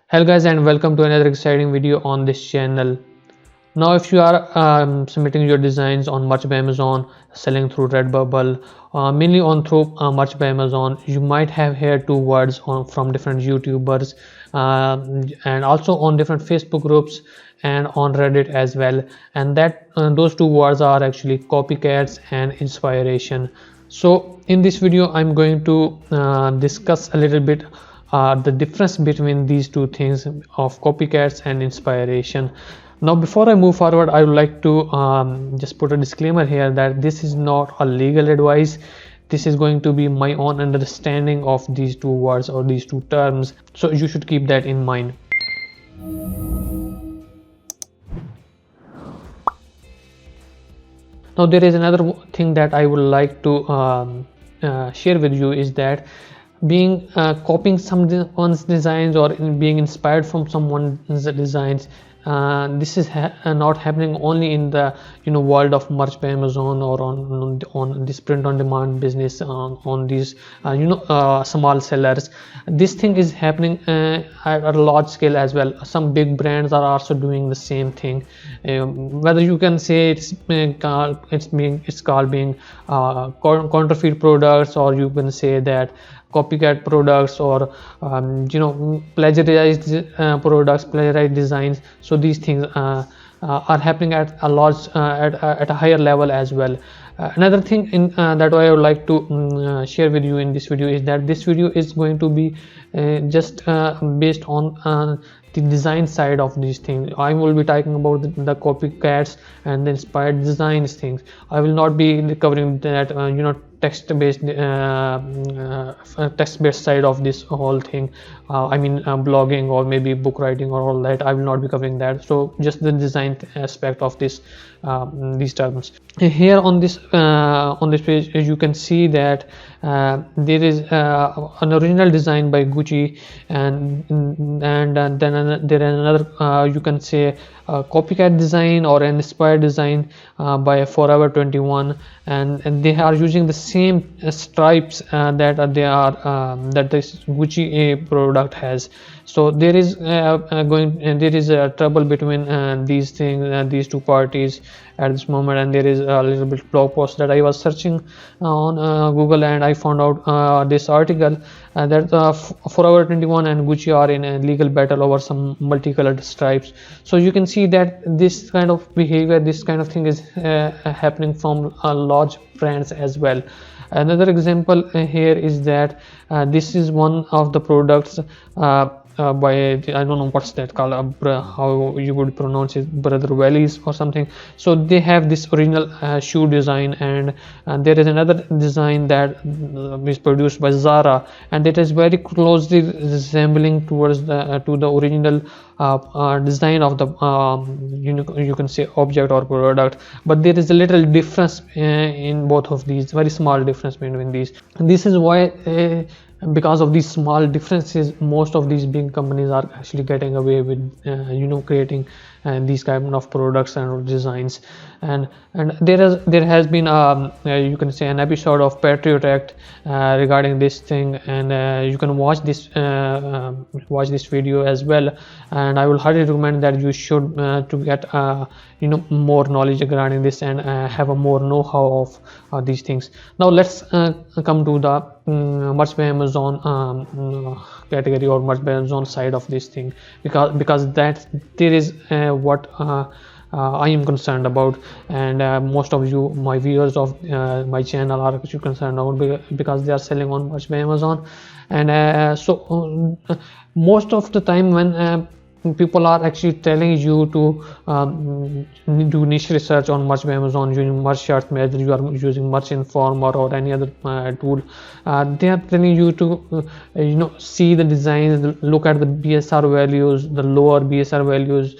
Hello guys, and welcome to another exciting video on this channel. Now if you are submitting your designs on Merch by Amazon, selling through Redbubble, mainly on through Merch by Amazon, you might have heard two words from different YouTubers and also on different Facebook groups and on Reddit as well, and that those two words are actually copycats and inspiration. So in this video I'm going to discuss a little bit the difference between these two things of copycats and inspiration. Now before I move forward, I would like to just put a disclaimer here that this is not a legal advice. This is going to be my own understanding of these two words or these two terms, so you should keep that in mind. Now there is another thing that I would like to share with you, is that being copying someone's designs or being inspired from someone's designs, this is not happening only in the world of Merch by Amazon or on this print on demand business, on these small sellers. This thing is happening at a large scale as well. Some big brands are also doing the same thing, whether you can say it's called being counterfeit products, or you can say that copycat products, or plagiarized products, plagiarized designs. So these things are happening at a large at a higher level as well. Another thing that I would like to share with you in this video is that this video is going to be just based on the design side of these things. I will be talking about the copycats and the inspired designs things. I will not be covering that text-based side of this whole thing. Blogging or maybe book writing or all that. I will not be covering that. So just the design aspect of this these terms. Here on this page, you can see that there is an original design by Gucci, and then there is another you can say copycat design or an inspired design by Forever 21, and they are using the same stripes that this Gucci product has. So there is a trouble between these things, these two parties at this moment, and there is a little bit blog post that I was searching on Google, and I found out this article that Forever 21 and Gucci are in a legal battle over some multicolored stripes. So you can see that this kind of behavior, this kind of thing is happening from large brands as well. Another example here is that this is one of the products by I don't know what's that called, how you would pronounce it, Brother Valleys or something. So they have this original shoe design, and there is another design that is produced by Zara, and it is very closely resembling towards the original design of the you can say object or product, but there is a little difference in both of these, very small difference between these. This is why because of these small differences, most of these big companies are actually getting away with creating these kind of products and designs. And there has been you can say an episode of Patriot Act regarding this thing, and you can watch this video as well, and I will highly recommend that you should to get more knowledge regarding this and have a more know-how of these things. Now let's come to the Merch by Amazon category or Merch by Amazon side of this thing, because that there is what I am concerned about, and most of you, my viewers of my channel, are actually concerned about, because they are selling on Merch by Amazon. And so most of the time when people are actually telling you to do niche research on Merch by Amazon using Merch Charts, whether you are using Merch Informer or any other tool, they are telling you to see the designs, look at the BSR values, the lower BSR values,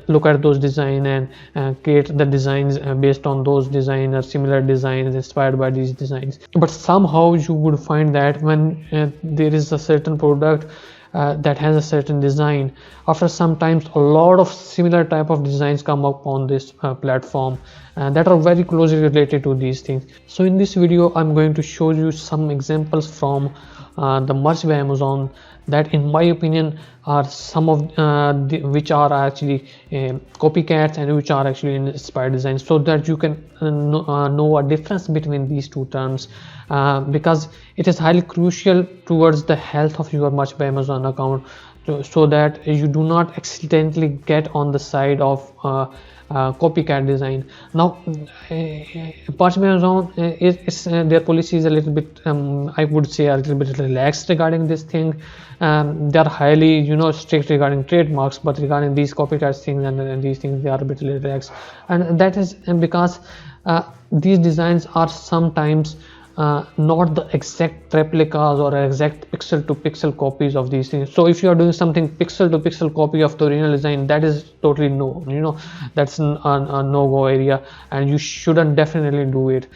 look at those designs and create the designs based on those designs or similar designs inspired by these designs. But somehow you would find that when there is a certain product that has a certain design, after some times a lot of similar type of designs come up on this platform that are very closely related to these things. So in this video I'm going to show you some examples from the Merch by Amazon that in my opinion are some of which are actually copycats and which are actually inspired design, so that you can know a difference between these two terms, because it is highly crucial towards the health of your Merch by Amazon account, so that you do not accidentally get on the side of copycat design. Now Merch by Amazon their policy is a little bit I would say a little bit relaxed regarding this thing. They are highly strict regarding trademarks, but regarding these copycat things and these things, they are a bit relaxed, and that is because these designs are sometimes not the exact replicas or exact pixel to pixel copies of these things. So if you are doing something pixel to pixel copy of the original design, that is totally no, that's a no-go area, and you shouldn't definitely do it,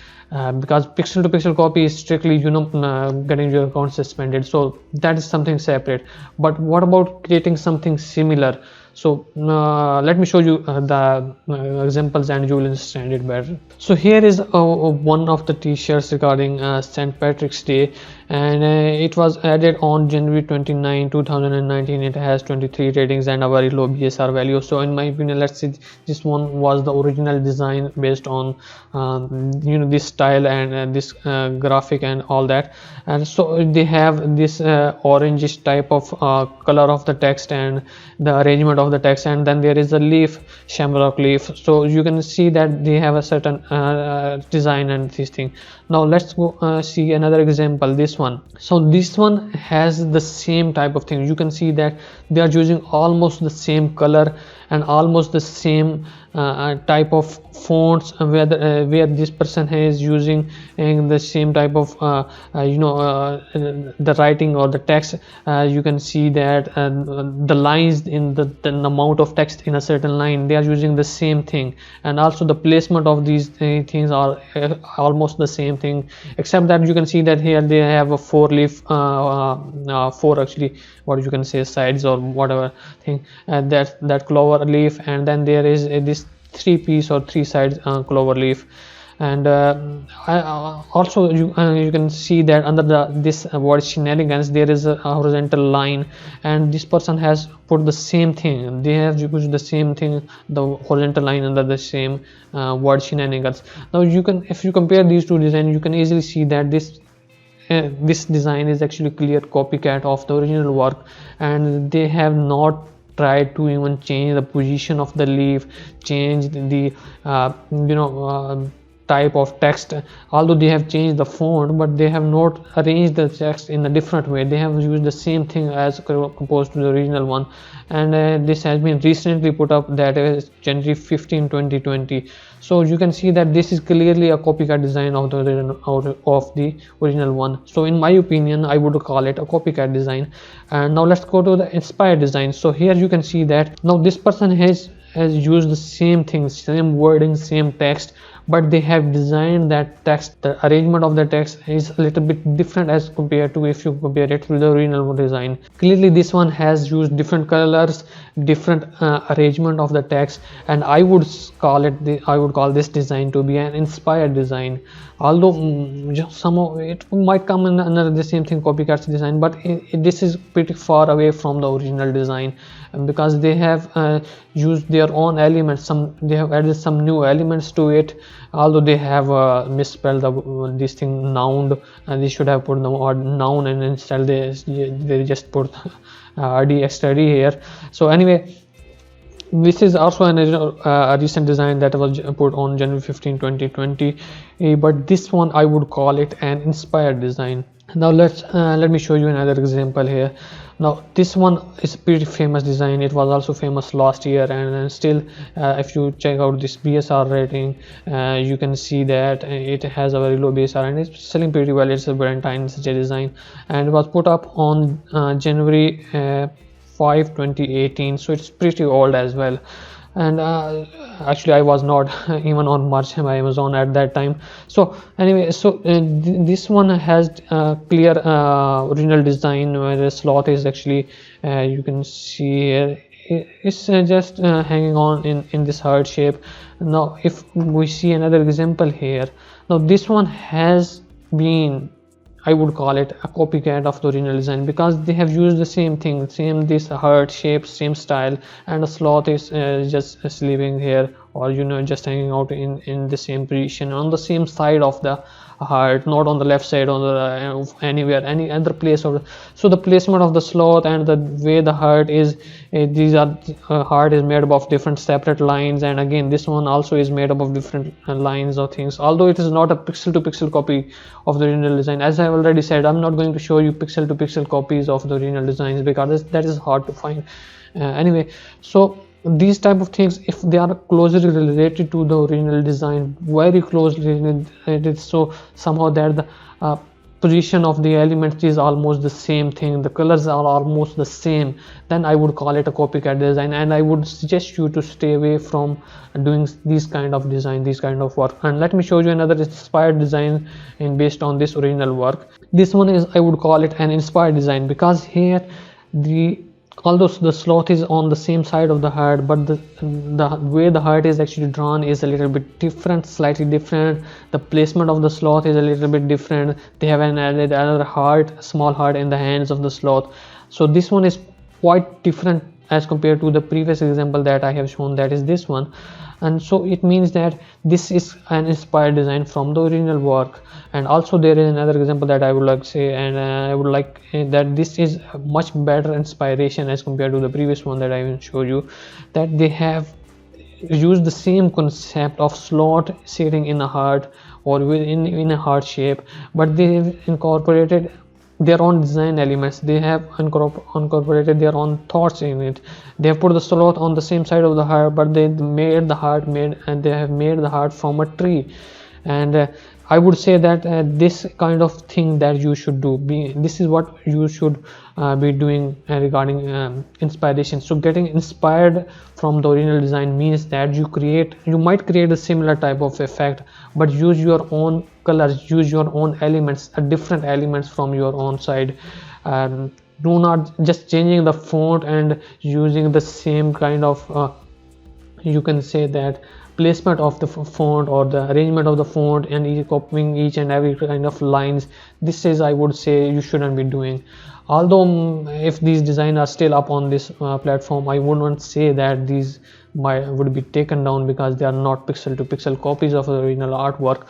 because pixel to pixel copy is strictly getting your account suspended, so that is something separate. But what about creating something similar? So let me show you the examples and you will understand it better. So here is one of the t-shirts regarding St. Patrick's Day, and it was added on January 29, 2019. It has 23 ratings and a very low BSR value. So in my opinion, let's say this one was the original design based on this style and this graphic and all that, and so they have this orangish type of color of the text and the arrangement of the text, and then there is a leaf, shamrock leaf, so you can see that they have a certain design and this thing. Now let's go see another example, this one. So this one has the same type of thing. You can see that they are using almost the same color and almost the same type of fonts, where this person is using the same type of the writing or the text. You can see that the lines in the amount of text in a certain line, they are using the same thing, and also the placement of these things are almost the same thing, except that you can see that here they have a four leaf, four actually, what you can say, sides or whatever thing, that clover leaf, and then there is this three piece or three sides clover leaf. And also you can see that under this word shenanigans, there is a horizontal line, and this person has put the same thing. They have used the same thing, the horizontal line under the same word shenanigans. Now if you compare these two designs, you can easily see that this design is actually clear copycat of the original work, and they have not tried to even change the position of the leaf, change the type of text. Although they have changed the font, but they have not arranged the text in a different way. They have used the same thing as opposed to the original one, and this has been recently put up, that is January 15, 2020. So you can see that this is clearly a copycat design of the original one. So in my opinion, I would call it a copycat design. And now let's go to the inspired design. So here you can see that now this person has used the same things, same wording, same text, but they have designed that text, the arrangement of the text is a little bit different as compared to if you compare it to the original design. Clearly this one has used different colors, different arrangement of the text, and I would call this design to be an inspired design. Although some of it might come in under the same thing, copycats design, but this is pretty far away from the original design, because they have used their own elements. They have added some new elements to it. Although they have misspelled this thing noun, and they should have put the word noun, and instead they just put d extra d here. So anyway, this is also a recent design that was put on January 15, 2020, but this one I would call it an inspired design. Now let me show you another example here. Now this one is a pretty famous design. It was also famous last year, and still if you check out this BSR rating, you can see that it has a very low BSR and it's selling pretty well. It's a Valentine such a design, and it was put up on January 5, 2018, so it's pretty old as well. And actually I was not even on Merch by Amazon at that time. So anyway, so this one has clear original design, where the sloth is actually you can see here, it's just hanging on in this heart shape. Now if we see another example here, now this one has been I would call it a copycat of the original design, because they have used the same thing, same this heart shape, same style, and the sloth is just sleeping here, or just hanging out in the same position on the same side of the heart, not on the left side, on the anywhere, any other place of so the placement of the sloth and the way the heart is, these are heart is made up of different separate lines, and again this one also is made up of different lines or things, although it is not a pixel to pixel copy of the original design. As I already said, I'm not going to show you pixel to pixel copies of the original designs, because that is hard to find. Anyway, so these type of things, if they are closely related to the original design, very closely related, so somehow that the position of the elements is almost the same thing, the colors are almost the same, then I would call it a copycat design, and I would suggest you to stay away from doing these kind of design, these kind of work. And let me show you another inspired design based on this original work. This one is, I would call it an inspired design, because here although the sloth is on the same side of the heart, but the way the heart is actually drawn is a little bit different, slightly different. The placement of the sloth is a little bit different. They have an added another heart, a small heart in the hands of the sloth. So this one is quite different as compared to the previous example that I have shown, that is this one. And so it means that this is an inspired design from the original work. And also there is another example that I would like to say, and I would like that this is a much better inspiration as compared to the previous one that I will show you, that they have used the same concept of sloth sitting in a heart or in a heart shape, but they have incorporated their own design elements. They have incorporated their own thoughts in it. They have put the sloth on the same side of the heart, but they made the heart from a tree. And I would say that this kind of thing that you should do, this is what you should be doing regarding inspiration. So getting inspired from the original design means that you might create a similar type of effect, but use your own colors, use your own elements, different elements from your own side. Do not just changing the font and using the same kind of you can say that placement of the font or the arrangement of the font and copying each and every kind of lines. This is, I would say, you shouldn't be doing. Although if these designs are still up on this platform, I would not say that these would be taken down, because they are not pixel to pixel copies of the original artwork,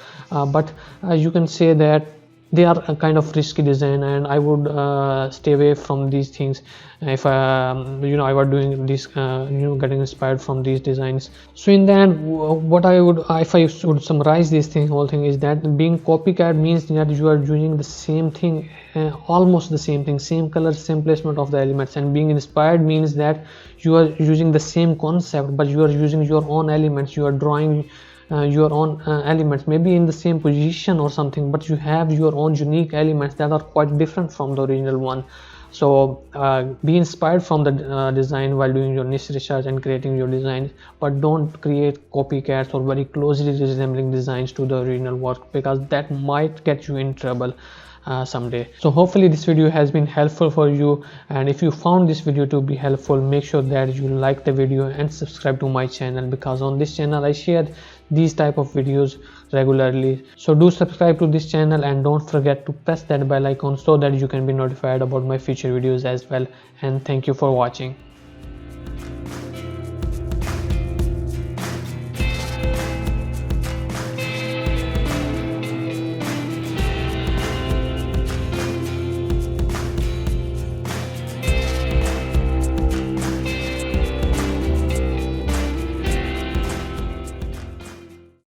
but you can say that they are a kind of risky design, and I would stay away from these things if I were doing this getting inspired from these designs. So in the end, what I would, if I would summarize this whole thing, is that being copycat means that you are using the same thing, almost the same thing, same color, same placement of the elements. And being inspired means that you are using the same concept, but you are using your own elements, you are drawing your own elements, maybe in the same position or something, but you have your own unique elements that are quite different from the original one. So be inspired from the design while doing your niche research and creating your designs, but don't create copycats or very closely resembling designs to the original work, because that might get you in trouble someday. So hopefully this video has been helpful for you, and if you found this video to be helpful, make sure that you like the video and subscribe to my channel, because on this channel I share these type of videos regularly. So do subscribe to this channel, and don't forget to press that bell icon so that you can be notified about my future videos as well. And thank you for watching.